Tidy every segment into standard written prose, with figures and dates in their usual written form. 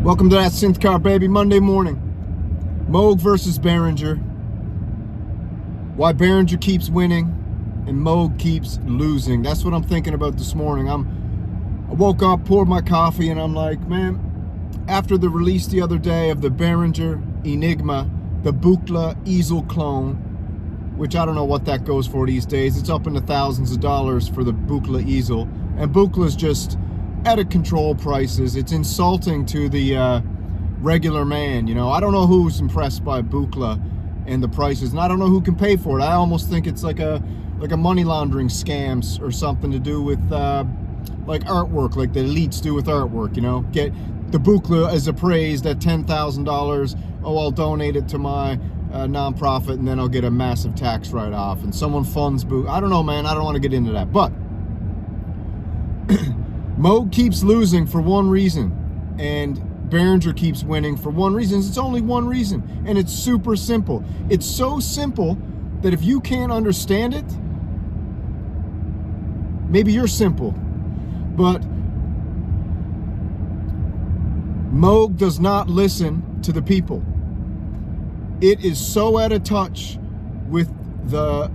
Welcome to that Synth Car, baby. Monday morning. Moog versus Behringer. Why Behringer keeps winning and Moog keeps losing. That's what I'm thinking about this morning. I woke up, poured my coffee, and I'm like, man, after the release the other day of the Behringer Enigma, the Buchla easel clone, which I don't know what that goes for these days. It's up in the thousands of dollars for the Buchla easel. And Buchla's just out of control prices. It's insulting to the regular man, you know. I don't know who's impressed by Buchla and the prices, and I don't know who can pay for it. I almost think it's like a money laundering scams or something to do with like artwork, like the elites do with artwork, you know. Get the Buchla as appraised at $10,000. Oh, I'll donate it to my nonprofit, and then I'll get a massive tax write-off, and someone funds Buchla. I don't know, man. I don't want to get into that, but Moog keeps losing for one reason, and Behringer keeps winning for one reason. It's only one reason, and it's super simple. It's so simple that if you can't understand it, maybe you're simple, but Moog does not listen to the people. It is so out of touch with the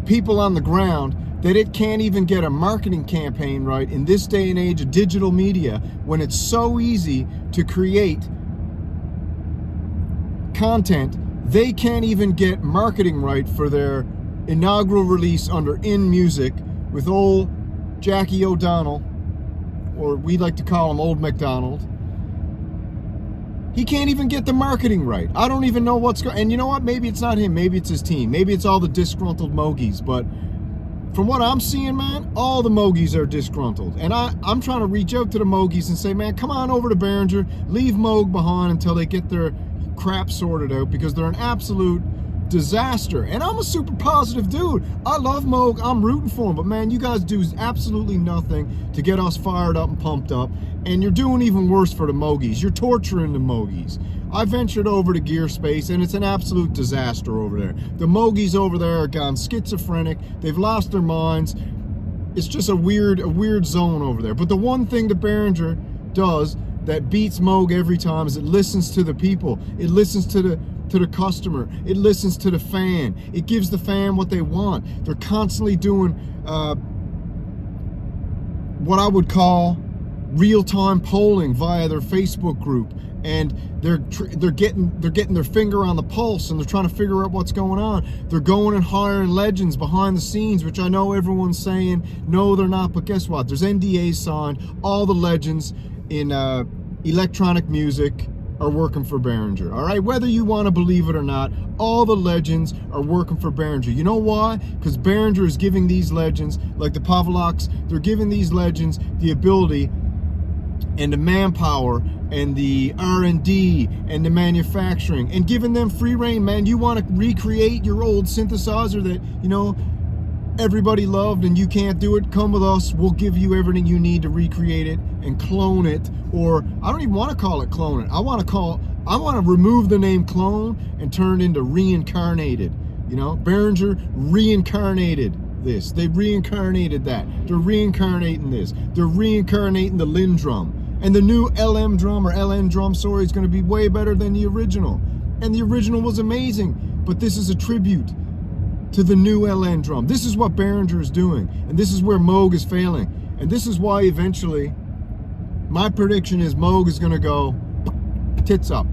people on the ground that it can't even get a marketing campaign right in this day and age of digital media, when it's so easy to create content. They can't even get marketing right for their inaugural release under In Music with old Jackie O'Donnell, or we like to call him Old MacDonald. He can't even get the marketing right. I don't even know what's going on. And you know what? Maybe it's not him. Maybe it's his team. Maybe it's all the disgruntled Moogies. But from what I'm seeing, man, all the Moogies are disgruntled. And I'm trying to reach out to the Moogies and say, man, come on over to Behringer. Leave Moog behind until they get their crap sorted out, because they're an absolute disaster. And I'm a super positive dude. I love Moog. I'm rooting for him. But, man, you guys do absolutely nothing to get us fired up and pumped up. And you're doing even worse for the Moogies. You're torturing the Moogies. I ventured over to Gear Space, and it's an absolute disaster over there. The Moogies over there are gone schizophrenic. They've lost their minds. It's just a weird zone over there. But the one thing that Behringer does that beats Moog every time is it listens to the people. It listens to the customer. It listens to the fan. It gives the fan what they want. They're constantly doing what I would call real-time polling via their Facebook group, and they're getting their finger on the pulse, and they're trying to figure out what's going on. They're going and hiring legends behind the scenes, which I know everyone's saying no, they're not, but guess what? There's NDAs signed. All the legends in electronic music are working for Behringer. All right, whether you want to believe it or not, all the legends are working for Behringer. You know why? Because Behringer is giving these legends, like the Polivoks, they're giving these legends the ability and the manpower and the R&D and the manufacturing, and giving them free reign, man. You want to recreate your old synthesizer that, you know, everybody loved, and you can't do it? Come with us. We'll give you everything you need to recreate it and clone it. Or I don't even want to call it clone it. I want to remove the name clone and turn it into reincarnated. You know, Behringer reincarnated this. They reincarnated that. They're reincarnating this. They're reincarnating the LmDrum. And the new LmDrum or LmDrum, sorry, is going to be way better than the original. And the original was amazing. But this is a tribute to the new LmDrum. This is what Behringer is doing. And this is where Moog is failing. And this is why eventually, my prediction is Moog is going to go tits up.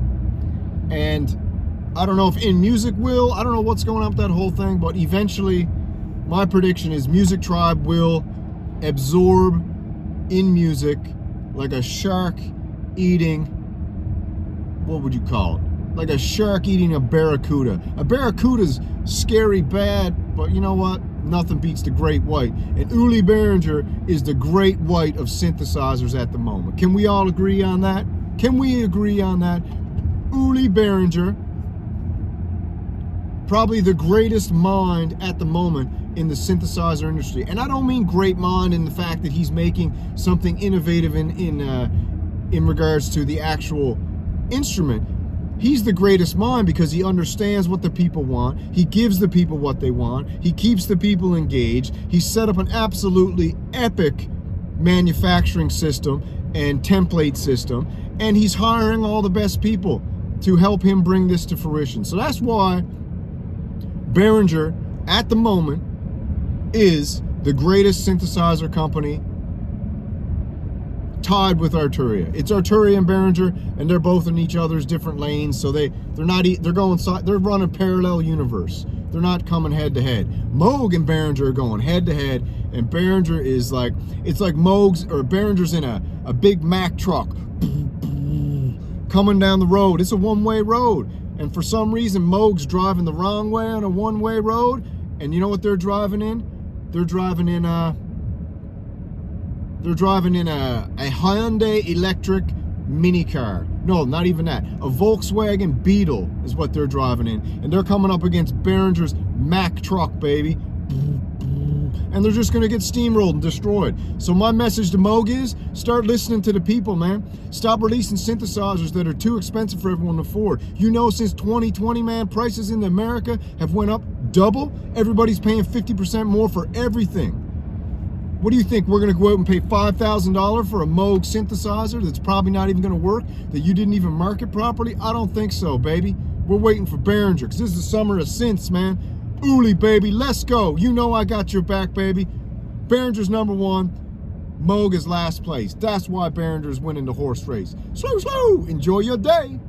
And I don't know if In Music will. I don't know what's going on with that whole thing. But eventually, my prediction is Moogtribe will absorb In Music like a shark eating, what would you call it? Like a shark eating a barracuda. A barracuda's scary bad, but you know what? Nothing beats the great white. And Uli Behringer is the great white of synthesizers at the moment. Can we all agree on that? Can we agree on that? Uli Behringer, probably the greatest mind at the moment in the synthesizer industry. And I don't mean great mind in the fact that he's making something innovative in regards to the actual instrument. He's the greatest mind because he understands what the people want. He gives the people what they want. He keeps the people engaged. He set up an absolutely epic manufacturing system and template system, and he's hiring all the best people to help him bring this to fruition. So that's why Behringer, at the moment, is the greatest synthesizer company, tied with Arturia. It's Arturia and Behringer, and they're both in each other's different lanes, so they're running parallel universe. They're not coming head to head. Moog and Behringer are going head to head, and Behringer is like, it's like Behringer's in a big Mack truck coming down the road. It's a one-way road, and for some reason Moog's driving the wrong way on a one-way road. And you know what they're driving in? They're driving in a Hyundai electric mini car. No, not even that. A Volkswagen Beetle is what they're driving in. And they're coming up against Behringer's Mack truck, baby. And they're just gonna get steamrolled and destroyed. So my message to Moog is, start listening to the people, man. Stop releasing synthesizers that are too expensive for everyone to afford. You know, since 2020, man, prices in America have went up double. Everybody's paying 50% more for everything. What do you think? We're gonna go out and pay $5,000 for a Moog synthesizer that's probably not even gonna work, that you didn't even market properly? I don't think so, baby. We're waiting for Behringer, because this is the summer of synths, man. Uli, baby, let's go. You know I got your back, baby. Behringer's #1, Moog is last place. That's why Behringer's winning the horse race. Slow, slow. Enjoy your day.